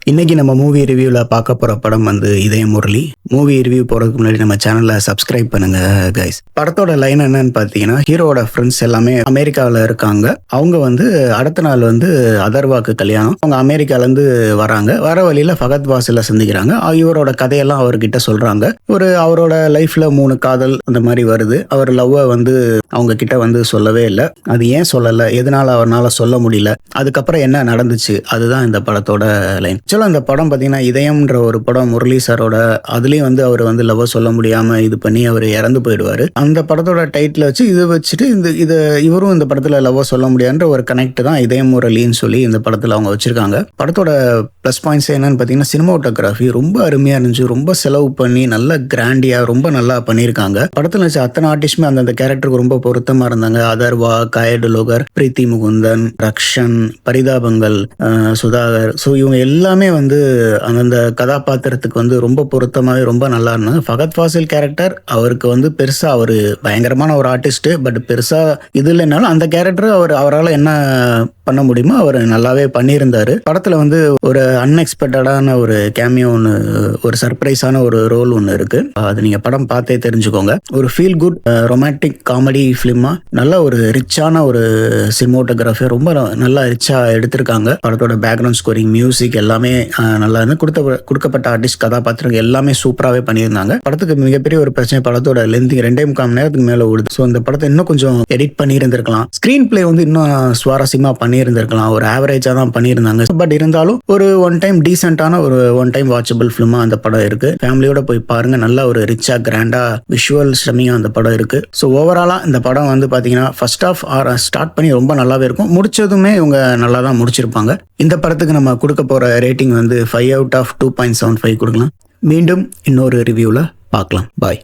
இன்னைக்கு நம்ம மூவி ரிவ்யூவில் பார்க்க போகிற படம் வந்து இதய முரளி. மூவி ரிவ்யூ போகிறதுக்கு முன்னாடி நம்ம சேனலை சப்ஸ்கிரைப் பண்ணுங்க கைஸ். படத்தோட லைன் என்னன்னு பார்த்தீங்கன்னா, ஹீரோட ஃப்ரெண்ட்ஸ் எல்லாமே அமெரிக்காவில் இருக்காங்க. அவங்க வந்து அடுத்த நாள் வந்து அதர்வாக்கு கல்யாணம். அவங்க அமெரிக்காலேருந்து வராங்க. வர வழியில் ஃபகத் வாசில சந்திக்கிறாங்க. இவரோட கதையெல்லாம் அவர்கிட்ட சொல்கிறாங்க. அவரோட லைஃப்பில் 3 காதல் அந்த மாதிரி வருது. அவர் லவ்வை வந்து அவங்க கிட்ட வந்து சொல்லவே இல்லை. அது ஏன் சொல்லலை, எதனால அவரால் சொல்ல முடியல, அதுக்கப்புறம் என்ன நடந்துச்சு, அதுதான் இந்த படத்தோட லைன். இந்த படம் பார்த்தீங்கன்னா, இதயம்ன்ற ஒரு படம் முரளி சாரோட. அதுலேயும் வந்து அவர் வந்து லவ் சொல்ல முடியாமல் இது பண்ணி அவர் இறந்து போயிடுவார். அந்த படத்தோட டைட்டில் வச்சு இதை வச்சுட்டு இவரும் இந்த படத்தில் லவ் சொல்ல முடியாதுன்ற ஒரு கனெக்ட் தான் இதயம் முரளின்னு சொல்லி இந்த படத்தில் அவங்க வச்சிருக்காங்க. படத்தோட ப்ளஸ் பாயிண்ட்ஸ் என்னன்னு பார்த்தீங்கன்னா, சினிமாட்டோகிராஃபி ரொம்ப அருமையாக இருந்துச்சு. ரொம்ப செலவு பண்ணி நல்ல கிராண்டியாக ரொம்ப நல்லா பண்ணியிருக்காங்க. படத்தில் வச்சு அத்தனை ஆர்டிஸ்டுமே அந்தந்த கேரக்டருக்கு ரொம்ப பொருத்தமாக இருந்தாங்க. அதர்வா, காயடு லோகர், பிரீத்தி முகுந்தன், ரக்ஷன், பரிதாபங்கள், சுதாகர். ஸோ இவங்க எல்லாமே வந்து அந்த கதாபாத்திரத்துக்கு வந்து ரொம்ப பொருத்தமாகவே ரொம்ப நல்லா இருந்தாங்க. ஃபகத் ஃபாசில் கேரக்டர் அவருக்கு வந்து பெருசா அவர் பயங்கரமான ஒரு ஆர்டிஸ்ட். பட் பெருசா இது இல்லைனாலும் அந்த கேரக்டர் அவரால் என்ன பண்ண முடியுமோ அவர் நல்லாவே பண்ணியிருந்தாரு. படத்துல வந்து ஒரு அன்எக்ஸ்பெக்டடான ஒரு கேமியோ ஒன்று, ஒரு சர்ப்ரைஸான ஒரு ரோல் ஒன்று இருக்கு. அது நீங்க படம் பார்த்தே தெரிஞ்சுக்கோங்க. ஒரு ஃபீல் குட் ரொமான்டிக் காமெடி ஃபிலிமா நல்ல ஒரு ரிச்சான ஒரு சினிமோட்டோகிராஃபி ரொம்ப நல்லா ரிச்சா எடுத்திருக்காங்க. படத்தோட பேக்ரவுண்ட் ஸ்கோரிங், மியூசிக் எல்லாமே நல்லா இருந்து கொடுக்கப்பட்ட ஆர்டிஸ்ட் கதாபாத்திரங்கள் எல்லாமே சூப்பராகவே பண்ணியிருந்தாங்க. படத்துக்கு மிகப்பெரிய ஒரு பிரச்சனை படத்தோட லென்த் 2.25 மணி நேரத்துக்கு மேலே ஓடுது. ஸோ இந்த படத்தை இன்னும் கொஞ்சம் எடிட் பண்ணியிருந்திருக்கலாம். ஸ்க்ரீன் பிளே வந்து இன்னும் சுவாரஸ்யமா பண்ணியிருந்திருக்கலாம். ஒரு ஆவரேஜா தான் பண்ணியிருந்தாங்க. பட் இருந்தாலும் ஒரு ஒன் டைம் டீசென்டான ஒரு ஒன் டைம் வாட்சபிள் ஃபிலிமா அந்த படம் இருக்கு. ஃபேமிலியோட போய் பாருங்க. நல்ல ஒரு ரிச்சா கிராண்டா விஷுவல் ஸ்டம்மிங்கா அந்த படம் இருக்கு. ஸோ ஓவராலா இந்த படம் வந்து பாத்தீங்கன்னா ஃபர்ஸ்ட் ஆஃப் ஸ்டார்ட் பண்ணி ரொம்ப நல்லாவே இருக்கும். முடிச்சதுமே இவங்க நல்லா தான் முடிச்சிருப்பாங்க. இந்த படத்துக்கு நம்ம கொடுக்க போற ரேட்டிங் வந்து 5 out of 2.75 கொடுக்கலாம். மீண்டும் இன்னொரு ரிவ்யூல பார்க்கலாம். பாய்.